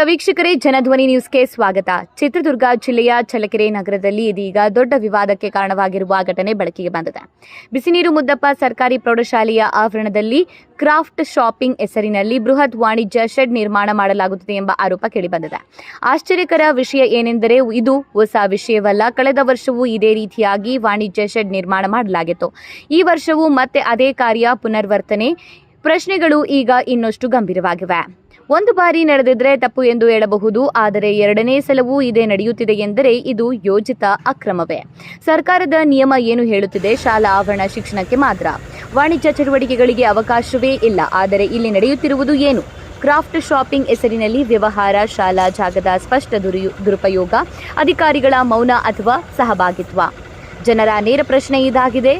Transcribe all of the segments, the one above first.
ವೀಕ್ಷಕರೇ, ಜನಧ್ವನಿ ನ್ಯೂಸ್ಗೆ ಸ್ವಾಗತ. ಚಿತ್ರದುರ್ಗ ಜಿಲ್ಲೆಯ ಚಳ್ಳಕೆರೆ ನಗರದಲ್ಲಿ ಇದೀಗ ದೊಡ್ಡ ವಿವಾದಕ್ಕೆ ಕಾರಣವಾಗಿರುವ ಘಟನೆ ಬೆಳಕಿಗೆ ಬಂದಿದೆ. ಬಿಸಿನೀರು ಮುದ್ದಪ್ಪ ಸರ್ಕಾರಿ ಪ್ರೌಢಶಾಲೆಯ ಆವರಣದಲ್ಲಿ ಕ್ರಾಫ್ಟ್ ಶಾಪಿಂಗ್ ಹೆಸರಿನಲ್ಲಿ ಬೃಹತ್ ವಾಣಿಜ್ಯ ಶೆಡ್ ನಿರ್ಮಾಣ ಮಾಡಲಾಗುತ್ತಿದೆ ಎಂಬ ಆರೋಪ ಕೇಳಿಬಂದಿದೆ. ಆಶ್ಚರ್ಯಕರ ವಿಷಯ ಏನೆಂದರೆ, ಇದು ಹೊಸ ವಿಷಯವಲ್ಲ. ಕಳೆದ ವರ್ಷವೂ ಇದೇ ರೀತಿಯಾಗಿ ವಾಣಿಜ್ಯ ಶೆಡ್ ನಿರ್ಮಾಣ ಮಾಡಲಾಗಿತ್ತು. ಈ ವರ್ಷವೂ ಮತ್ತೆ ಅದೇ ಕಾರ್ಯ ಪುನರ್ವರ್ತನೆ. ಪ್ರಶ್ನೆಗಳು ಈಗ ಇನ್ನಷ್ಟು ಗಂಭೀರವಾಗಿವೆ. ಒಂದು ಬಾರಿ ನಡೆದಿದ್ರೆ ತಪ್ಪು ಎಂದು ಹೇಳಬಹುದು, ಆದರೆ ಎರಡನೇ ಸಲವೂ ಇದೇ ನಡೆಯುತ್ತಿದೆ ಎಂದರೆ ಇದು ಯೋಜಿತ ಅಕ್ರಮವೇ. ಸರ್ಕಾರದ ನಿಯಮ ಏನು ಹೇಳುತ್ತಿದೆ? ಶಾಲಾ ಆವರಣ ಶಿಕ್ಷಣಕ್ಕೆ ಮಾತ್ರ, ವಾಣಿಜ್ಯ ಚಟುವಟಿಕೆಗಳಿಗೆ ಅವಕಾಶವೇ ಇಲ್ಲ. ಆದರೆ ಇಲ್ಲಿ ನಡೆಯುತ್ತಿರುವುದು ಏನು? ಕ್ರಾಫ್ಟ್ ಶಾಪಿಂಗ್ ಹೆಸರಿನಲ್ಲಿ ವ್ಯವಹಾರ, ಶಾಲಾ ಜಾಗದ ಸ್ಪಷ್ಟ ದುರುಪಯೋಗ, ಅಧಿಕಾರಿಗಳ ಮೌನ ಅಥವಾ ಸಹಭಾಗಿತ್ವ. ಜನರ ನೇರ ಪ್ರಶ್ನೆ ಇದಾಗಿದೆ: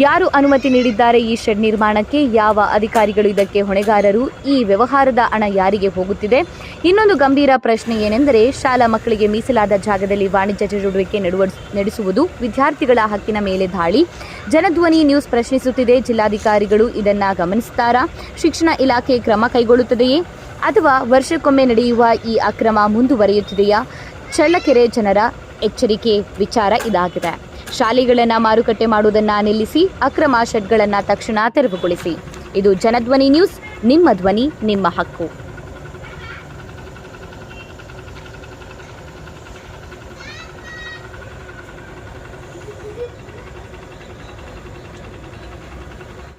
ಯಾರು ಅನುಮತಿ ನೀಡಿದ್ದಾರೆ ಈ ಶೆಡ್ ನಿರ್ಮಾಣಕ್ಕೆ? ಯಾವ ಅಧಿಕಾರಿಗಳು ಇದಕ್ಕೆ ಹೊಣೆಗಾರರು? ಈ ವ್ಯವಹಾರದ ಹಣ ಯಾರಿಗೆ ಹೋಗುತ್ತಿದೆ? ಇನ್ನೊಂದು ಗಂಭೀರ ಪ್ರಶ್ನೆ ಏನೆಂದರೆ, ಶಾಲಾ ಮಕ್ಕಳಿಗೆ ಮೀಸಲಾದ ಜಾಗದಲ್ಲಿ ವಾಣಿಜ್ಯ ಚಟುವಟಿಕೆ ನಡೆಸುವುದು ವಿದ್ಯಾರ್ಥಿಗಳ ಹಕ್ಕಿನ ಮೇಲೆ ದಾಳಿ. ಜನಧ್ವನಿ ನ್ಯೂಸ್ ಪ್ರಶ್ನಿಸುತ್ತಿದೆ, ಜಿಲ್ಲಾಧಿಕಾರಿಗಳು ಇದನ್ನ ಗಮನಿಸುತ್ತಾರಾ? ಶಿಕ್ಷಣ ಇಲಾಖೆ ಕ್ರಮ ಕೈಗೊಳ್ಳುತ್ತದೆಯೇ? ಅಥವಾ ವರ್ಷಕ್ಕೊಮ್ಮೆ ನಡೆಯುವ ಈ ಅಕ್ರಮ ಮುಂದುವರಿಯುತ್ತಿದೆಯಾ? ಚಳ್ಳಕೆರೆ ಜನರ ಎಚ್ಚರಿಕೆ ವಿಚಾರ ಇದಾಗಿದೆ. ಶಾಲೆಗಳನ್ನು ಮಾರುಕಟ್ಟೆ ಮಾಡುವುದನ್ನು ನಿಲ್ಲಿಸಿ, ಅಕ್ರಮ ಶೆಡ್ಗಳನ್ನು ತಕ್ಷಣ ತೆರವುಗೊಳಿಸಿ. ಇದು ಜನಧ್ವನಿ ನ್ಯೂಸ್, ನಿಮ್ಮ ಧ್ವನಿ, ನಿಮ್ಮ ಹಕ್ಕು.